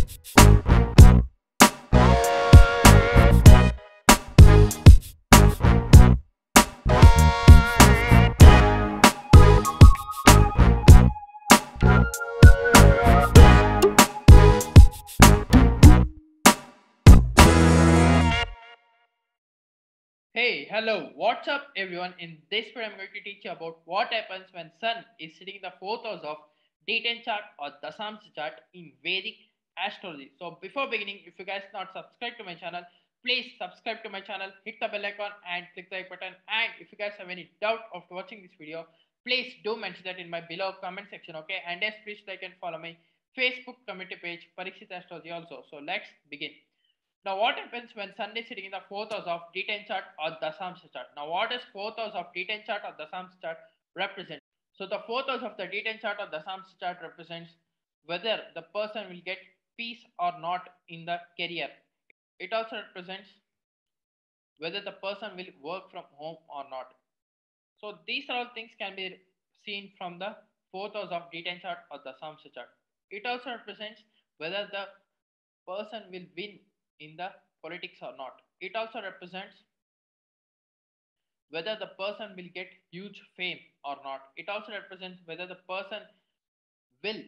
Hey, hello, what's up everyone? In this video, I'm going to teach you about what happens when Sun is sitting in the fourth house of D10 chart or Dasamsa chart in Vedic Astrology. So before beginning, if you guys not subscribed to my channel, please subscribe to my channel, hit the bell icon and click the like button. And if you guys have any doubt after watching this video, please do mention that in my below comment section, okay? And yes, please like and follow my Facebook community page, Parikshith Astrology also. So let's begin. Now, what happens when Sun is sitting in the fourth house of D10 chart or Dasamsa chart? Now, what does fourth house of D10 chart or Dasamsa chart represent? So, the fourth house of the D10 chart or Dasamsa chart represents whether the person will get peace or not in the career. It also represents whether the person will work from home or not. So, these are all things can be seen from the fourth house of D10 chart or Dasamsa chart. It also represents whether the person will win in the politics or not. It also represents whether the person will get huge fame or not. It also represents whether the person will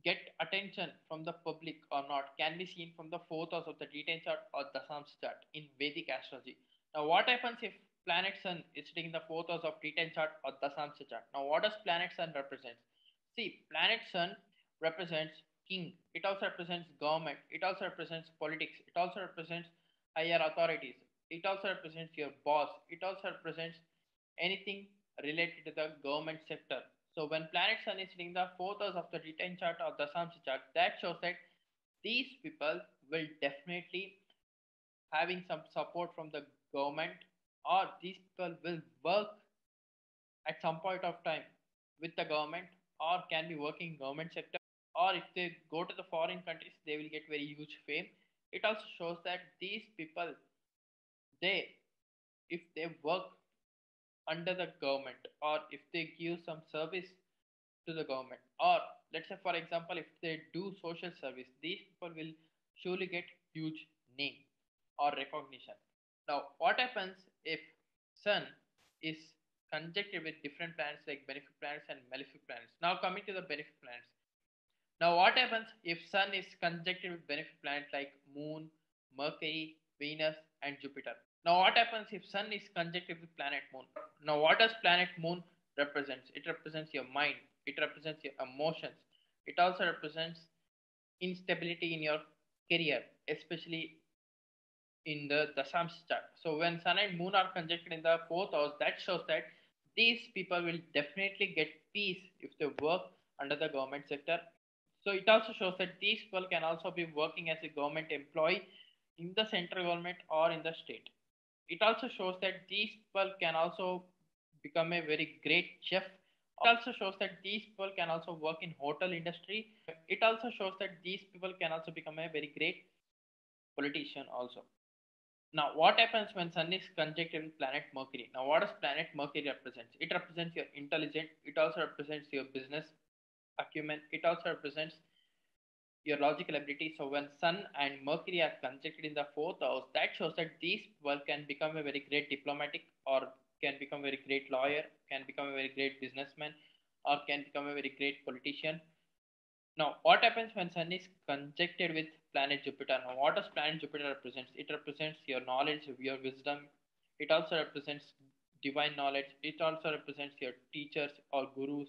get attention from the public or not. Can be seen from the fourth house of the D10 chart or the Dasamsa chart in Vedic astrology. Now, what happens if planet Sun is sitting in the fourth house of D10 chart or the Dasamsa chart? Now, what does planet Sun represent? See, planet Sun represents king. It also represents government. It also represents politics. It also represents higher authorities. It also represents your boss. It also represents anything related to the government sector. So when planet Sun is sitting in the fourth house of the D10 chart or the Dasamsa chart, that shows that these people will definitely having some support from the government, or these people will work at some point of time with the government, or can be working in government sector, or if they go to the foreign countries they will get very huge fame. It also shows that these people, they, if they work under the government, or if they give some service to the government, or let's say for example if they do social service, these people will surely get huge name or recognition. Now, what happens if Sun is conjuncted with different planets like benefic planets and malefic planets? Now, coming to the benefic planets. Now, what happens if Sun is conjuncted with benefic planets like Moon, Mercury, Venus, and Jupiter? Now, what happens if Sun is conjuncted with planet Moon? Now, what does planet Moon represents? It represents your mind. It represents your emotions. It also represents instability in your career, especially in the Dasamsa chart. So when Sun and Moon are conjuncted in the fourth house, that shows that these people will definitely get peace if they work under the government sector. So it also shows that these people can also be working as a government employee in the central government or in the state. It also shows that these people can also become a very great chef. It also shows that these people can also work in hotel industry. It also shows that these people can also become a very great politician also. Now, what happens when Sun is conjuncted with planet Mercury? Now, what does planet Mercury represent? It represents your intelligence. It also represents your business acumen. It also represents your logical ability. So, when Sun and Mercury are conjuncted in the fourth house, that shows that these people can become a very great diplomatic, or can become a very great lawyer, can become a very great businessman, or can become a very great politician. Now, what happens when Sun is conjuncted with planet Jupiter? Now, what does planet Jupiter represents? It represents your knowledge, your wisdom. It also represents divine knowledge. It also represents your teachers or gurus.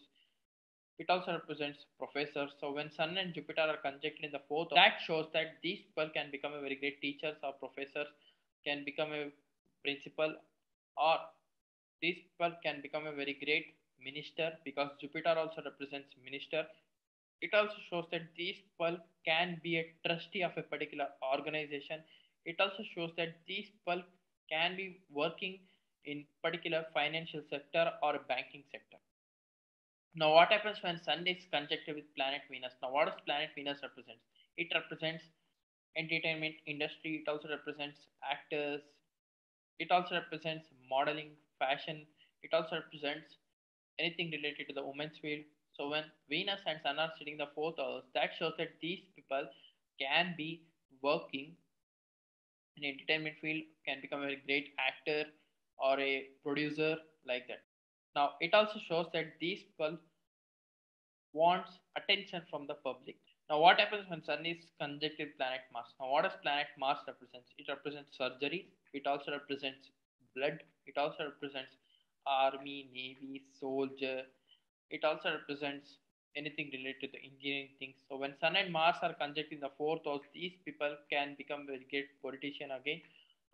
It also represents professors. So when Sun and Jupiter are conjuncted in the fourth, that shows that these people can become a very great teachers or professors, can become a principal, or these people can become a very great minister, because Jupiter also represents minister. It also shows that these people can be a trustee of a particular organization. It also shows that these people can be working in particular financial sector or banking sector. Now, what happens when Sun is conjuncted with planet Venus? Now, what does planet Venus represent? It represents entertainment industry. It also represents actors. It also represents modeling, fashion. It also represents anything related to the women's field. So when Venus and Sun are sitting in the fourth house, that shows that these people can be working in entertainment field, can become a great actor or a producer like that. Now it also shows that these people wants attention from the public. Now, what happens when Sun is conjunct with planet Mars? Now, what does planet Mars represents? It represents surgery. It also represents blood. It also represents army, navy, soldier. It also represents anything related to the engineering things. So, when Sun and Mars are conjunct in the fourth house, these people can become very great politician again,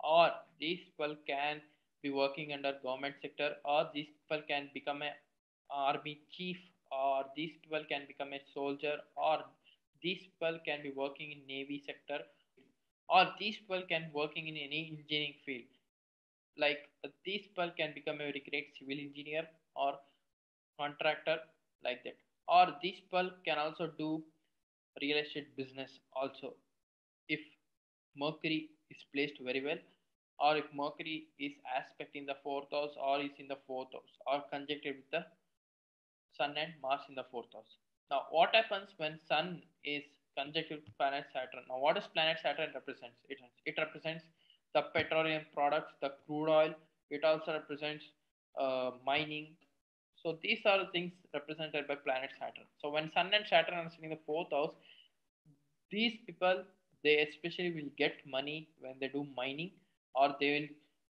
or these people can be working under government sector, or these people can become a army chief, or these people can become a soldier, or these people can be working in navy sector, or these people can working in any engineering field. Like these people can become a very great civil engineer or contractor like that, or these people can also do real estate business also, if Mercury is placed very well, or if Mercury is aspect in the fourth house, or is in the fourth house, or conjuncted with the Sun and Mars in the fourth house. Now, what happens when Sun is conjunct with planet Saturn? Now, what does planet Saturn represents? It represents the petroleum products, the crude oil. It also represents mining. So these are the things represented by planet Saturn. So when Sun and Saturn are sitting in the fourth house, these people, they especially will get money when they do mining, or they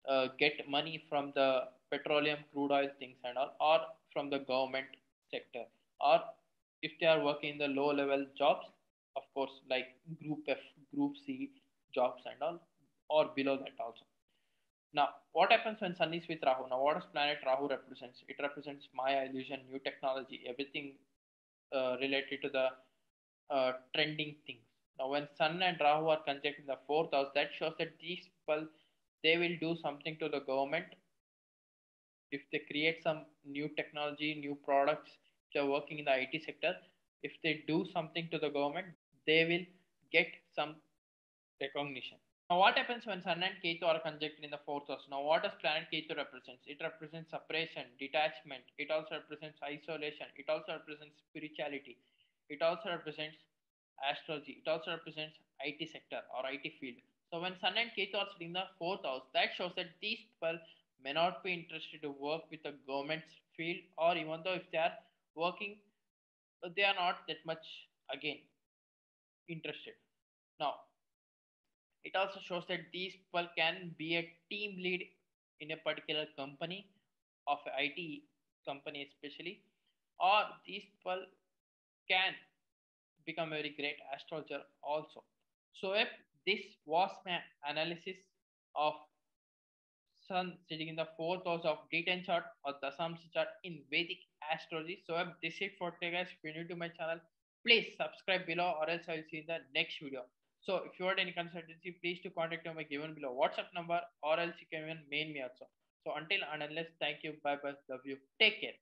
will get money from the petroleum crude oil things and all, or from the government sector, or if they are working in the low level jobs, of course, like group F, group C jobs and all, or below that also. Now what happens when Sun is with Rahu? Now what does planet Rahu represents? It represents Maya, illusion, new technology, everything related to the trending things. Now, when Sun and Rahu are conjunct in the fourth house, that shows that these people, they will do something to the government. If they create some new technology, new products, if they are working in the IT sector, if they do something to the government, they will get some recognition. Now, what happens when Sun and Ketu are conjunct in the fourth house? Now, what does planet Ketu represents? It represents separation, detachment. It also represents isolation. It also represents spirituality. It also represents astrology. It also represents IT sector or IT field. So, when Sun and Ketu are sitting in the fourth house, that shows that these people may not be interested to work with the government field, or even though if they are working, they are not that much again interested. Now, it also shows that these people can be a team lead in a particular company, of IT company especially, or these people can become a very great astrologer also. So if this was my analysis of Sun sitting in the fourth house of D10 chart or Dasamsa chart in Vedic astrology. So if this is for today, guys. If you're new to my channel, please subscribe below, or else I'll see you in the next video. So if you want any consultancy, please to contact me by given below WhatsApp number, or else you can even mail me also. So until and unless, thank you, bye bye, love you, take care.